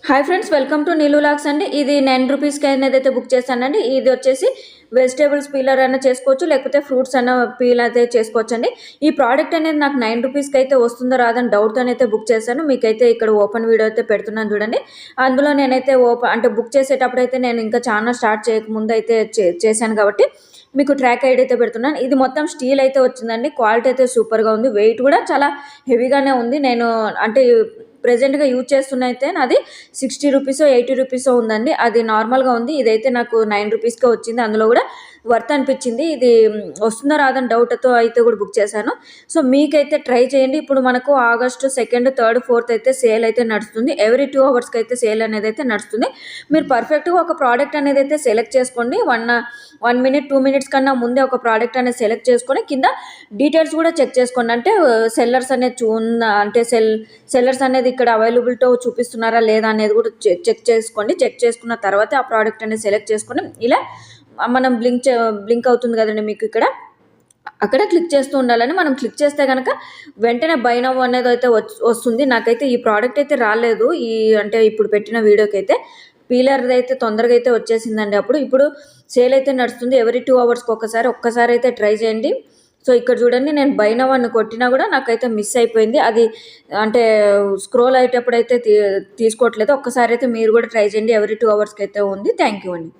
Hi friends, welcome to నీలు లాక్స్ అండి. ఇది 9 రూపీస్కి అనేది బుక్ చేశానండి. ఇది వచ్చేసి వెజిటేబుల్స్ పీలర్ అయినా చేసుకోవచ్చు, లేకపోతే ఫ్రూట్స్ అన్న పీల్ అయితే చేసుకోవచ్చు అండి. ఈ ప్రోడక్ట్ అనేది నాకు 9 రూపీస్కి అయితే వస్తుందో రాదని డౌట్తో అయితే బుక్ చేశాను. మీకైతే ఇక్కడ ఓపెన్ వీడియో అయితే పెడుతున్నాను చూడండి. అందులో నేనైతే అంటే బుక్ చేసేటప్పుడు అయితే నేను ఇంకా ఛానల్ స్టార్ట్ చేయకముందు అయితే చేశాను కాబట్టి మీకు ట్రాక్ ఐడి అయితే పెడుతున్నాను. ఇది మొత్తం స్టీల్ అయితే వచ్చిందండి. క్వాలిటీ అయితే సూపర్గా ఉంది. వెయిట్ కూడా చాలా హెవీగానే ఉంది. నేను అంటే ప్రెజెంట్గా యూజ్ చేస్తున్న అయితే నాది 60 రూపీసో 80 రూపీసో ఉందండి. అది నార్మల్గా ఉంది. ఇదైతే నాకు 9 రూపీస్కే వచ్చింది. అందులో కూడా వర్త్ అనిపించింది. ఇది వస్తుందో రాదని డౌట్తో అయితే కూడా బుక్ చేశాను. సో మీకైతే ట్రై చేయండి. ఇప్పుడు మనకు ఆగస్టు 2, 3, 4 అయితే సేల్ అయితే నడుస్తుంది. ఎవ్రీ 2 అవర్స్కి అయితే సేల్ అనేది అయితే నడుస్తుంది. మీరు పర్ఫెక్ట్గా ఒక ప్రోడక్ట్ అనేది అయితే సెలెక్ట్ చేసుకోండి. 1 మినిట్ 2 మినిట్స్ కన్నా ముందే ఒక ప్రోడక్ట్ అనేది సెలెక్ట్ చేసుకొని కింద డీటెయిల్స్ కూడా చెక్ చేసుకోండి. అంటే సెల్లర్స్ అనేది అంటే సెల్లర్స్ అనేది ఇక్కడ అవైలబిలిటీ చూపిస్తున్నారా లేదా అనేది కూడా చెక్ చేసుకోండి. చెక్ చేసుకున్న తర్వాత ఆ ప్రోడక్ట్ అనేది సెలెక్ట్ చేసుకొని ఇలా మనం బ్లింక్ అవుతుంది కదండి మీకు ఇక్కడ, అక్కడ క్లిక్ చేస్తూ ఉండాలని. మనం క్లిక్ చేస్తే కనుక వెంటనే బై నౌ అనేది అయితే వస్తుంది. నాకైతే ఈ ప్రోడక్ట్ అయితే రాలేదు. అంటే ఇప్పుడు పెట్టిన వీడియోకి అయితే పీలర్ది అయితే తొందరగా అయితే వచ్చేసిందండి. ఇప్పుడు సేల్ అయితే నడుస్తుంది. ఎవ్రీ 2 అవర్స్కి ఒక్కసారి అయితే ట్రై చేయండి. సో ఇక్కడ చూడండి, నేను బై నౌ అని కొట్టినా కూడా నాకైతే మిస్ అయిపోయింది. అది అంటే స్క్రోల్ అయ్యేటప్పుడు అయితే తీసుకోవట్లేదు. ఒక్కసారి అయితే మీరు కూడా ట్రై చేయండి. ఎవ్రీ 2 అవర్స్కి అయితే ఉంది. థ్యాంక్ యూ అండి.